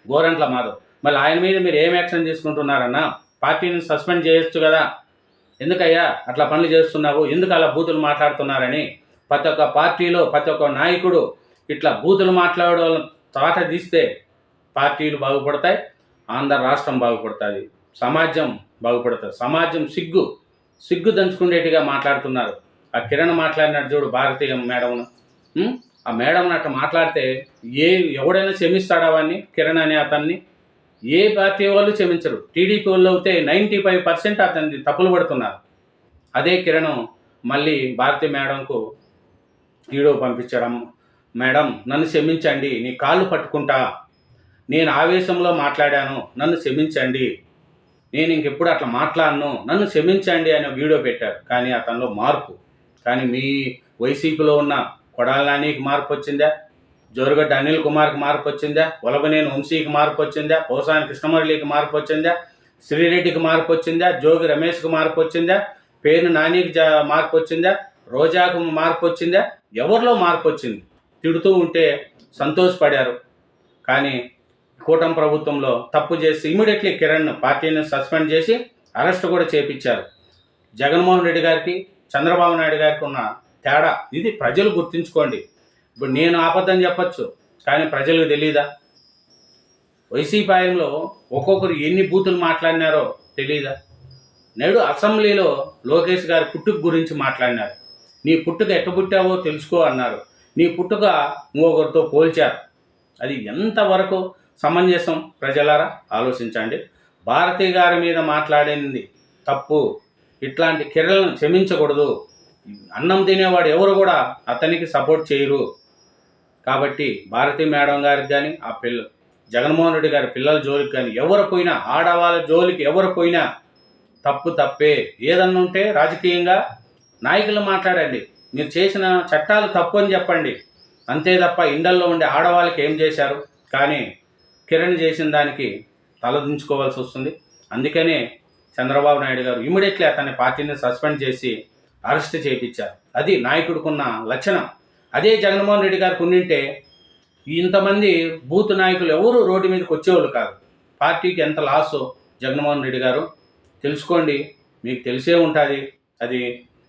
S1: గోరంట్ల మాధవ్. మళ్ళీ ఆయన మీద మీరు ఏం యాక్షన్ తీసుకుంటున్నారన్నా? పార్టీని సస్పెండ్ చేయొచ్చు కదా, ఎందుకయ్యా అట్లా పనులు చేస్తున్నావు, ఎందుకు అలా బూతులు మాట్లాడుతున్నారని ప్రతి ఒక్క పార్టీలో ప్రతి ఒక్క నాయకుడు ఇట్లా బూతులు మాట్లాడడం తాట తీస్తే పార్టీలు బాగుపడతాయి, ఆంధ్ర రాష్ట్రం బాగుపడుతుంది, సమాజం బాగుపడుతుంది. సమాజం సిగ్గు దంచుకునేట్టుగా మాట్లాడుతున్నారు. ఆ కిరణ్ మాట్లాడినట్టు చూడు, భారతీయ మేడంను. ఆ మేడంను అట్లా మాట్లాడితే ఎవడైనా క్షమిస్తాడా వాడిని? కిరణ్ అనే అతన్ని ఏ పార్టీ వాళ్ళు క్షమించరు. టీడీపీ వాళ్ళు అయితే 95% అతన్ని తప్పులు పడుతున్నారు. అదే కిరణ్ మళ్ళీ భారతీయ మేడంకు వీడియో పంపించడం, మేడం నన్ను క్షమించండి, నీ కాళ్ళు పట్టుకుంటా, నేను ఆవేశంలో మాట్లాడాను, నన్ను క్షమించండి, నేను ఇంకెప్పుడు అట్లా మాట్లాడను, నన్ను క్షమించండి అని వీడియో పెట్టారు. కానీ అతనిలో మార్పు. కానీ మీ వైసీపీలో ఉన్న కొడాల నానికి మార్పు వచ్చిందా? జోరుగడ్డ అనిల్ కుమార్కి మార్పు వచ్చిందా? వలభనేని వంశీకి మార్పు వచ్చిందా? పోసాని కృష్ణమురళికి మార్పు వచ్చిందా? శ్రీరెడ్డికి మార్పు వచ్చిందా? జోగి రమేష్కి మార్పు వచ్చిందా? పేరు నానికి మార్పు వచ్చిందా? రోజాకు మార్పు వచ్చిందా? ఎవరిలో మార్పు వచ్చింది? తిడుతూ ఉంటే సంతోషపడారు. కానీ కూటమి ప్రభుత్వంలో తప్పు చేసి ఇమీడియట్లీ కిరణ్ పార్టీని సస్పెండ్ చేసి అరెస్ట్ కూడా చేపించారు. జగన్మోహన్ రెడ్డి గారికి చంద్రబాబు నాయుడు గారికి ఉన్న తేడా. ఇది ప్రజలు గుర్తుంచుకోండి. ఇప్పుడు నేను ఆపద్దని చెప్పచ్చు, కానీ ప్రజలకు తెలీదా? వైసీపీ హయాంలో ఒక్కొక్కరు ఎన్ని బూతులు మాట్లాడినారో తెలీదా? నేడు అసెంబ్లీలో లోకేష్ గారి పుట్టుక గురించి మాట్లాడినారు. నీ పుట్టుక ఎట్ట పుట్టావో తెలుసుకో అన్నారు. నీ పుట్టుక ఇంకొకరితో పోల్చారు. అది ఎంతవరకు సమంజసం? ప్రజలారా ఆలోచించండి. భారతి గారి మీద మాట్లాడింది తప్పు. ఇట్లాంటి కిరణలను క్షమించకూడదు. అన్నం తినేవాడు ఎవరు కూడా అతనికి సపోర్ట్ చేయరు. కాబట్టి భారతి మేడం గారికి కానీ ఆ జగన్మోహన్ రెడ్డి గారి పిల్లల జోలికి కానీ ఎవరు పోయినా, ఆడవాళ్ళ జోలికి ఎవరు పోయినా తప్పే. ఏదన్నా ఉంటే రాజకీయంగా నాయకులు మాట్లాడండి. మీరు చేసిన చట్టాలు తప్పు అని చెప్పండి. అంతే తప్ప ఇండల్లో ఉండే ఆడవాళ్ళకి ఏం చేశారు? కానీ కిరణ్ చేసిన దానికి తలదించుకోవాల్సి వస్తుంది. అందుకనే చంద్రబాబు నాయుడు గారు ఇమీడియట్లీ అతని పార్టీని సస్పెండ్ చేసి అరెస్ట్ చేయించారు. అది నాయకుడికున్న లక్షణం. అదే జగన్మోహన్ రెడ్డి గారికి ఉండింటే ఇంతమంది బూత్ నాయకులు ఎవరు రోడ్డు మీదకి వచ్చేవాళ్ళు కాదు. పార్టీకి ఎంత లాసో జగన్మోహన్ రెడ్డి గారు తెలుసుకోండి. మీకు తెలిసే ఉంటుంది అది.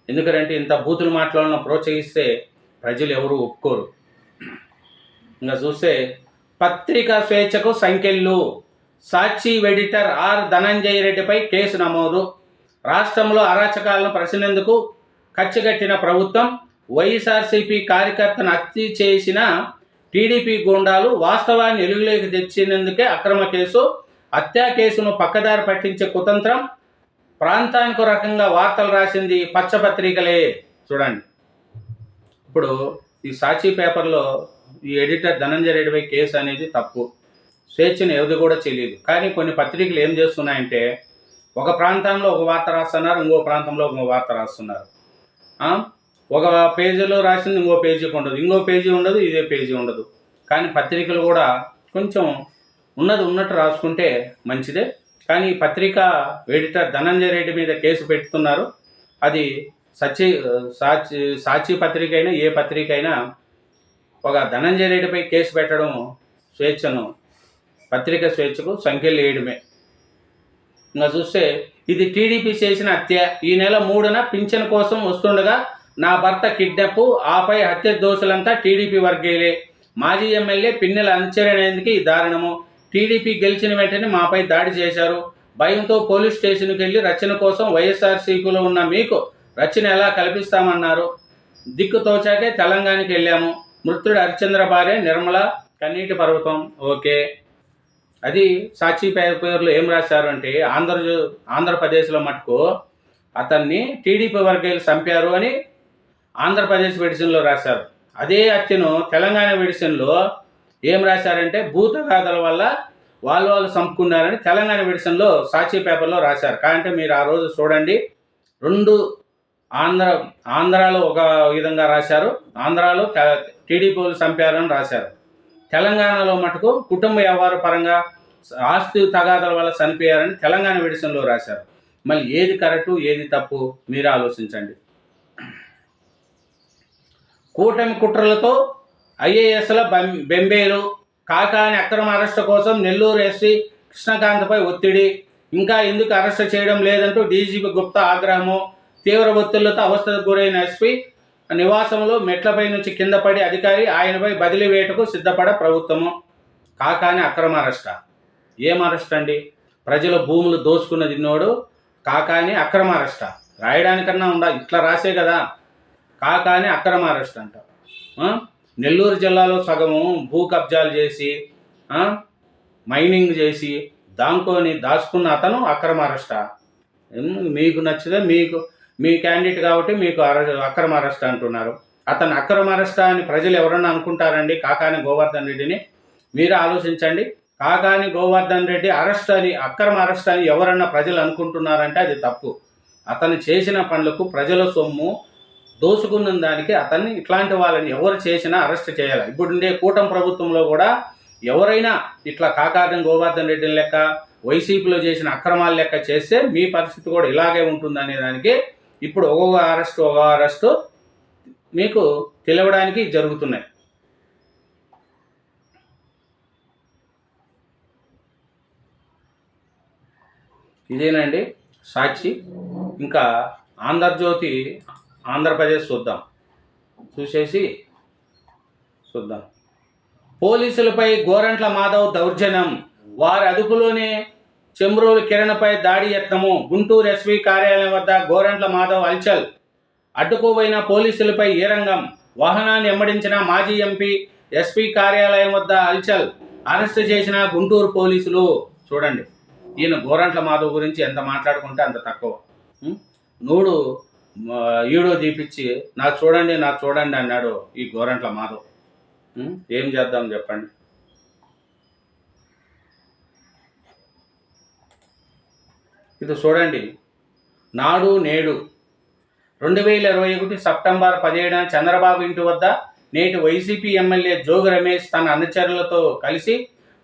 S1: ఎందుకంటే ఇంత బూతులు మాట్లాడాలని ప్రోత్సహిస్తే ప్రజలు ఎవరు ఒప్పుకోరు. ఇంకా చూస్తే పత్రికా స్వేచ్ఛకు సంఖ్యలు. సాక్షి ఎడిటర్ ఆర్ ధనంజయ రెడ్డిపై కేసు నమోదు. రాష్ట్రంలో అరాచకాలను ప్రశ్నించేందుకు కచ్చిగట్టిన ప్రభుత్వం. వైఎస్ఆర్సీపీ కార్యకర్తను హత్య చేసిన టీడీపీ గూండాలు వాస్తవాన్ని వెలుగులోకి తెచ్చినందుకే అక్రమ కేసు. హత్యా కేసును పక్కదారి పట్టించే కుతంత్రం. ప్రాంతానికి రకంగా వార్తలు రాసింది పచ్చపత్రికలే. చూడండి, ఇప్పుడు ఈ సాక్షి పేపర్లో ఈ ఎడిటర్ ధనంజయ రెడ్డిపై కేసు అనేది తప్పు. స్వేచ్ఛను ఎవరి కూడా తెలియదు. కానీ కొన్ని పత్రికలు ఏం చేస్తున్నాయంటే ఒక ప్రాంతంలో ఒక వార్త రాస్తున్నారు, ఇంకో ప్రాంతంలో ఇంకో వార్త రాస్తున్నారు. ఒక పేజీలో రాసింది ఇంకో పేజీకి ఉండదు, ఇంకో పేజీ ఉండదు, ఇదే పేజీ ఉండదు. కానీ పత్రికలు కూడా కొంచెం ఉన్నట్టు రాసుకుంటే మంచిదే. కానీ ఈ పత్రిక ఎడిటర్ ధనంజయ రెడ్డి మీద కేసు పెడుతున్నారు. అది సాక్షి పత్రిక అయినా ఏ పత్రిక అయినా ఒక ధనంజయ రెడ్డిపై కేసు పెట్టడం పత్రిక స్వేచ్ఛకు సంఖ్యలు వేయడమే. ఇంకా చూస్తే ఇది టీడీపీ చేసిన హత్య. ఈ నెల 3న పింఛన్ కోసం వస్తుండగా నా భర్త కిడ్నాప్, ఆపై హత్య దోషులంతా టీడీపీ వర్గీయులే. మాజీ ఎమ్మెల్యే పిన్నెల అంచనేందుకు ఈ దారుణము. టీడీపీ గెలిచిన వెంటనే మాపై దాడి చేశారు. భయంతో పోలీస్ స్టేషన్కి వెళ్ళి రక్షణ కోసం వైఎస్ఆర్సీపీలో ఉన్న మీకు రక్షణ ఎలా కల్పిస్తామన్నారు. దిక్కు తోచాకే తెలంగాణకి వెళ్ళాము. మృతుడు హరిచంద్ర భార్య నిర్మల కన్నీటి పర్వతం. ఓకే, అది సాక్షి పేపర్లో ఏం రాశారు అంటే ఆంధ్రప్రదేశ్లో మటుకు అతన్ని టీడీపీ వర్గీయులు చంపారు అని ఆంధ్రప్రదేశ్ ఎడిషన్లో రాశారు. అదే హత్యను తెలంగాణ ఎడిషన్లో ఏం రాశారంటే భూతగాథల వల్ల వాళ్ళు చంపుకున్నారని తెలంగాణ ఎడిషన్లో సాక్షి పేపర్లో రాశారు. కాబట్టి మీరు ఆ రోజు చూడండి, రెండు ఆంధ్రాలో ఒక విధంగా రాశారు, ఆంధ్రాలో టీడీపీ వాళ్ళు చంపారని రాశారు. తెలంగాణలో మటుకు కుటుంబ వ్యవహార పరంగా ఆస్తి తగాదాల వల్ల చనిపోయారని తెలంగాణ ఎడిషన్లో రాశారు. మళ్ళీ ఏది కరెక్టు ఏది తప్పు మీరు ఆలోచించండి. కూటమి కుట్రలతో ఐఏఎస్ల బెంబేలు. కాకాని అక్రమ అరెస్టు కోసం నెల్లూరు ఎస్పీ కృష్ణకాంత్పై ఒత్తిడి. ఇంకా ఎందుకు అరెస్టు చేయడం లేదంటూ డీజీపీ గుప్తా ఆగ్రహము. తీవ్ర ఒత్తిళ్లతో అవస్థకు గురైన ఎస్పీ నివాసంలో మెట్లపై నుంచి కింద పడి అధికారి ఆయనపై బదిలీ వేటకు సిద్ధపడ ప్రభుత్వము. కాకాని అక్రమ అరెస్టా? ఏం అరెస్ట్ అండి? ప్రజల భూములు దోచుకున్న తిన్నోడు కాకాని అక్రమ అరెస్టా? రాయడానికన్నా ఇట్లా రాసే కదా. కాకాని అక్రమ అరెస్ట్ అంట. నెల్లూరు జిల్లాలో సగము భూ కబ్జాలు చేసి మైనింగ్ చేసి దాచుకున్న అతను అక్రమ అరెస్టా? మీకు నచ్చితే మీ క్యాండిడేట్ కాబట్టి మీకు అక్రమ అరెస్ట్ అంటున్నారు. అతను అక్రమ అరెస్టా అని ప్రజలు ఎవరన్నా అనుకుంటారండి? కాకాని గోవర్ధన్ రెడ్డిని మీరు ఆలోచించండి. కాకాని గోవర్ధన్ రెడ్డి అరెస్ట్ అని, అక్రమ అరెస్ట్ అని ఎవరన్నా ప్రజలు అనుకుంటున్నారంటే అది తప్పు. అతను చేసిన పనులకు ప్రజల సొమ్ము దోసుకున్న దానికి అతన్ని ఇట్లాంటి వాళ్ళని ఎవరు చేసినా అరెస్ట్ చేయాలి. ఇప్పుడుండే కూటమి ప్రభుత్వంలో కూడా ఎవరైనా ఇట్లా కాకాని గోవర్ధన్ రెడ్డి లెక్క వైసీపీలో చేసిన అక్రమాల లెక్క చేస్తే మీ పరిస్థితి కూడా ఇలాగే ఉంటుందనే దానికి ఇప్పుడు ఒక్కొక్క అరెస్టు మీకు తెలియడానికి జరుగుతున్నాయి. ఇదేనండి సాక్షి. ఇంకా ఆంధ్రజ్యోతి ఆంధ్రప్రదేశ్ చూద్దాం. చూసేసి చూద్దాం. పోలీసులపై గోరంట్ల మాధవ్ దౌర్జన్యం, వారి అదుపులోనే చెమ్రోలు కిరణ్పై దాడి యత్నము. గుంటూరు ఎస్పీ కార్యాలయం వద్ద గోరంట్ల మాధవ్ హల్చల్. అడ్డుకోబోయిన పోలీసులపై ఏ రంగం. వాహనాన్ని వెంబడించిన మాజీ ఎంపీ ఎస్పీ కార్యాలయం వద్ద హల్చల్. అరెస్టు చేసిన గుంటూరు పోలీసులు. చూడండి, ఈయన గోరంట్ల మాధవ్ గురించి ఎంత మాట్లాడుకుంటే అంత తక్కువ. నూడు ఈడో దీపిచ్చి నాకు చూడండి అన్నాడు ఈ గోరంట్ల మాధవ్. ఏం చేద్దాం చెప్పండి. ఇది చూడండి, నాడు నేడు 2021 సెప్టెంబర్ 17న చంద్రబాబు ఇంటి వద్ద నేటి వైసీపీ ఎమ్మెల్యే జోగి రమేష్ తన అనుచరులతో కలిసి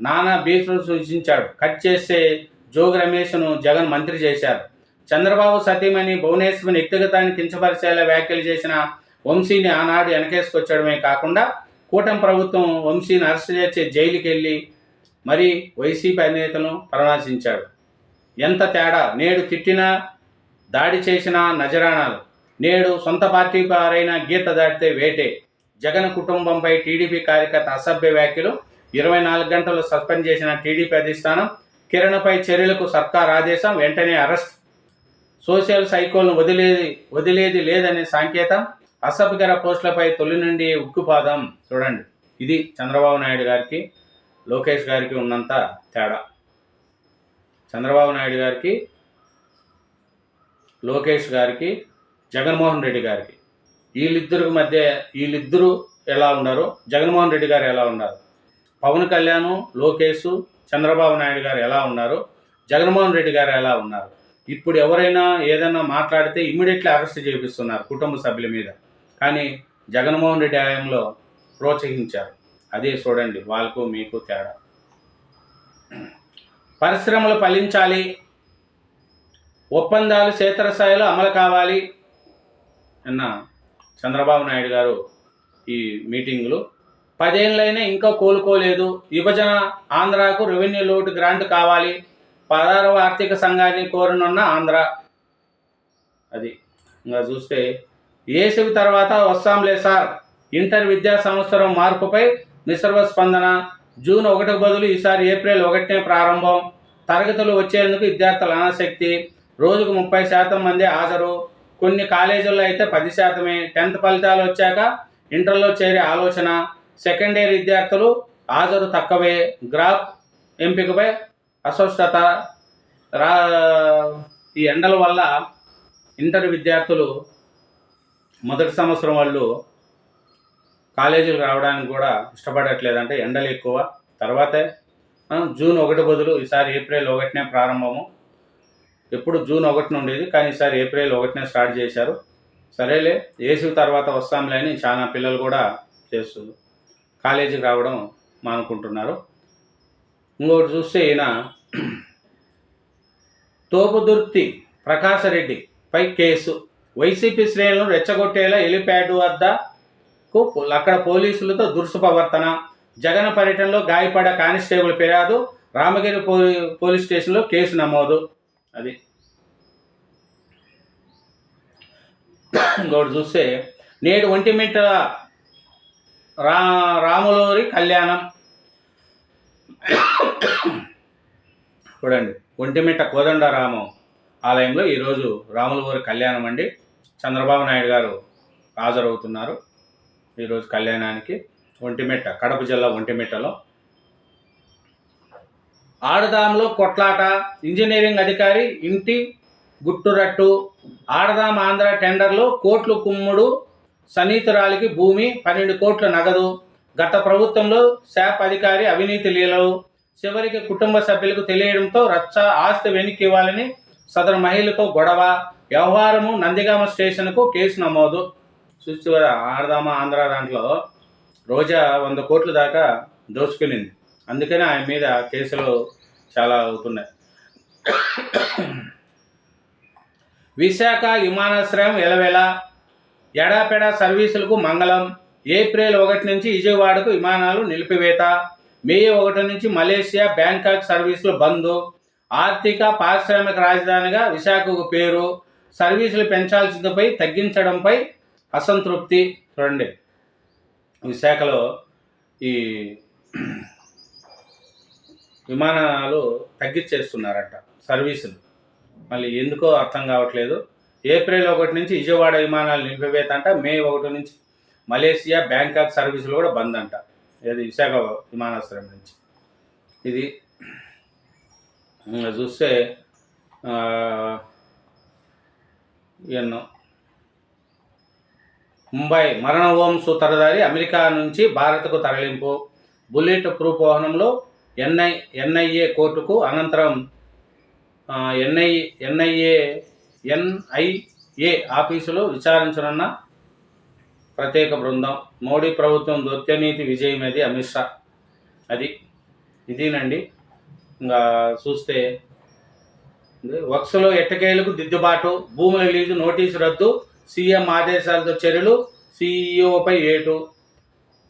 S1: నానా బీఫ్లు సూచించాడు. కట్ చేస్తే జోగి రమేష్ను జగన్ మంత్రి చేశారు. చంద్రబాబు సతీమణి భువనేశ్వరిని వ్యక్తిగతాన్ని కించపరిచేలా వ్యాఖ్యలు చేసిన వంశీని ఆనాడు వెనకేసుకొచ్చడమే కాకుండా కూటమి ప్రభుత్వం వంశీని అరెస్ట్ చేసి జైలుకి వెళ్ళి మరీ వైసీపీ అధినేతలను పరామర్శించాడు. ఎంత తేడా! నేడు తిట్టినా దాడి చేసిన నజరానాలు, నేడు సొంత పార్టీ వారైన గీత దాటితే వేటే. జగన్ కుటుంబంపై టీడీపీ కార్యకర్త అసభ్య వ్యాఖ్యలు, 24 గంటలు సస్పెండ్ చేసిన టీడీపీ అధిష్టానం. కిరణ్పై చర్యలకు సర్కార్ ఆదేశం, వెంటనే అరెస్ట్. సోషల్ సైకోలను వదిలేది లేదనే సంకేతం. అసభ్యకర పోస్టులపై తొలి నుండి ఉక్కుపాదం. చూడండి, ఇది చంద్రబాబు నాయుడు గారికి లోకేష్ గారికి ఉన్నంత తేడా. చంద్రబాబు నాయుడు గారికి, లోకేష్ గారికి, జగన్మోహన్ రెడ్డి గారికి, వీళ్ళిద్దరు ఎలా ఉన్నారు, జగన్మోహన్ రెడ్డి గారు ఎలా ఉన్నారు, పవన్ కళ్యాణ్, లోకేష్, చంద్రబాబు నాయుడు గారు ఎలా ఉన్నారు, జగన్మోహన్ రెడ్డి గారు ఎలా ఉన్నారు. ఇప్పుడు ఎవరైనా ఏదైనా మాట్లాడితే ఇమ్మీడియట్లీ అరెస్ట్ చేపిస్తున్నారు కుటుంబ సభ్యుల మీద. కానీ జగన్మోహన్ రెడ్డి హయాంలో ప్రోత్సహించారు. అదే చూడండి వాళ్ళకు మీకు తేడా. పరిశ్రమలు ఫలించాలి, ఒప్పందాలు క్షేత్రస్థాయిలో అమలు కావాలి అన్న చంద్రబాబు నాయుడు గారు ఈ మీటింగులు. 10 ఏళ్ళైనా ఇంకా కోలుకోలేదు. విభజన ఆంధ్రాకు రెవెన్యూ లోటు గ్రాంట్ కావాలి. 16వ ఆర్థిక సంఘాన్ని కోరనున్న ఆంధ్ర. అది ఇంకా చూస్తే ఏసవి తర్వాత వస్తాంలే సార్. ఇంటర్ విద్యా సంవత్సరం మార్పుపై మిశ్రమ స్పందన. జూన్ 1 బదులు ఈసారి ఏప్రిల్ 1నే ప్రారంభం. తరగతులు వచ్చేందుకు విద్యార్థుల అనాసక్తి. రోజుకు 30% మంది హాజరు. కొన్ని కాలేజీల్లో అయితే 10%. 10th ఫలితాలు వచ్చాక ఇంటర్లో చేరే ఆలోచన. సెకండ్ ఇయర్ విద్యార్థులు హాజరు తక్కువే. గ్రాఫ్ ఎంపికపై అస్పష్టత. ఈ ఎండల వల్ల ఇంటర్ విద్యార్థులు మొదటి సంవత్సరం వాళ్ళు కాలేజీలకు రావడానికి కూడా ఇష్టపడట్లేదంటే ఎండలు ఎక్కువ. తర్వాతే జూన్ 1 బదులు ఈసారి ఏప్రిల్ 1నే ప్రారంభము. ఎప్పుడు జూన్ 1 ఉండేది, కానీ ఈసారి ఏప్రిల్ 1నే స్టార్ట్ చేశారు. సరేలే ఏసీ తర్వాత వస్తాంలే అని చాలా పిల్లలు కూడా చేస్తుంది, కాలేజీకి రావడం మానుకుంటున్నారు. ఇంకోటి చూస్తే ఈయన తోపుదుర్తి ప్రకాశరెడ్డి పై కేసు. వైసీపీ శ్రేణులను రెచ్చగొట్టేలా హెలిప్యాడ్ వద్దకు అక్కడ పోలీసులతో దురుసుప్రవర్తన. జగన్ పర్యటనలో గాయపడ్డ కానిస్టేబుల్ ఫిర్యాదు. రామగిరి పోలీస్ స్టేషన్లో కేసు నమోదు. అది ఇంకోటి చూస్తే నేడు ఒంటిమిట్ట రాములూరి కళ్యాణం. చూడండి, ఒంటిమిట్ట కోదండరామం ఆలయంలో ఈరోజు రాములవారి కళ్యాణం అండి. చంద్రబాబు నాయుడు గారు హాజరవుతున్నారు ఈరోజు కళ్యాణానికి. ఒంటిమిట్ట, కడప జిల్లా ఒంటిమిట్టలో. ఆడదాంలో కొట్లాట. ఇంజనీరింగ్ అధికారి ఇంటి గుట్టురట్టు. ఆడదాం ఆంధ్ర టెండర్లో కోట్లు కుమ్ముడు. సనీతురాలికి భూమి, 12 కోట్ల నగదు. గత ప్రభుత్వంలో శాప్ అధికారి అవినీతి లీలలు. చివరికి కుటుంబ సభ్యులకు తెలియడంతో రచ్చ. ఆస్తి వెనక్కి ఇవ్వాలని సదరు మహిళతో గొడవ. వ్యవహారము నందిగామ స్టేషన్కు కేసు నమోదు. చూసి ఆడదామా ఆంధ్ర దాంట్లో రోజా 100 కోట్ల దాకా దోచుకునింది. అందుకనే ఆయన మీద కేసులు చాలా అవుతున్నాయి. విశాఖ విమానాశ్రయం ఎలవేళ. ఎడాపెడా సర్వీసులకు మంగళం. ఏప్రిల్ 1 నుంచి విజయవాడకు విమానాలు నిలిపివేత. మే 1 నుంచి మలేషియా, బ్యాంకాక్ సర్వీసులు బంద్. ఆర్థిక పారిశ్రామిక రాజధానిగా విశాఖకు పేరు. సర్వీసులు పెంచాల్సిందిపై తగ్గించడంపై అసంతృప్తి. చూడండి, విశాఖలో ఈ విమానాలు తగ్గించేస్తున్నారట సర్వీసులు. మళ్ళీ ఎందుకో అర్థం కావట్లేదు. ఏప్రిల్ 1 నుంచి విజయవాడ విమానాలు నిలిపివేత అంట. మే 1 నుంచి మలేసియా, బ్యాంకాక్ సర్వీసులు కూడా బంద్ అంట. ఇది విశాఖ విమానాశ్రయం నుంచి. ఇది చూస్తే ఎన్నో ముంబై మరణ హోం సూత్రధారి అమెరికా నుంచి భారత్కు తరలింపు. బుల్లెట్ ప్రూఫ్ వాహనంలో ఎన్ఐఏ కోర్టుకు అనంతరం ఎన్ఐఏ ఆఫీసులో విచారించనున్న ప్రత్యేక బృందం. మోడీ ప్రభుత్వం దౌత్యనీతి విజయమేది అమిత్ షా. ఇదేనండి. ఇంకా చూస్తే వక్స్లో ఎట్టకేలకు దిద్దుబాటు, భూముల లీజు నోటీసు రద్దు, సీఎం ఆదేశాలతో చర్యలు, సీఈఓపై ఏటు.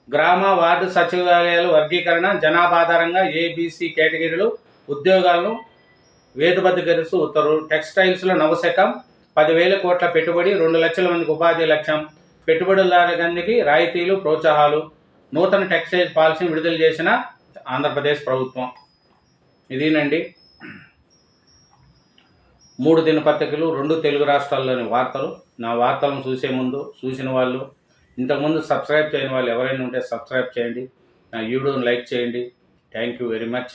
S1: గ్రామ వార్డు సచివాలయాల వర్గీకరణ, జనాభా ఆధారంగా ఏబీసీ కేటగిరీలు ఉద్యోగాలను వేతబద్ధీకరిస్తూ ఉత్తర్వులు. టెక్స్టైల్స్లో నవశకం, 10,000 కోట్ల పెట్టుబడి, 2 లక్షల మందికి ఉపాధి లక్ష్యం. పెట్టుబడిదారులకి రాయితీలు, ప్రోత్సాహాలు. నూతన టెక్స్టైల్ పాలసీని విడుదల చేసిన ఆంధ్రప్రదేశ్ ప్రభుత్వం. ఇదేనండి 3 దినపత్రికలు, 2 తెలుగు రాష్ట్రాల్లోని వార్తలు. నా వార్తలను చూసే ముందు చూసిన వాళ్ళు, ఇంతకుముందు సబ్స్క్రైబ్ చేయని వాళ్ళు ఎవరైనా ఉంటే సబ్స్క్రైబ్ చేయండి. నా వీడియోని లైక్ చేయండి. Thank you very much.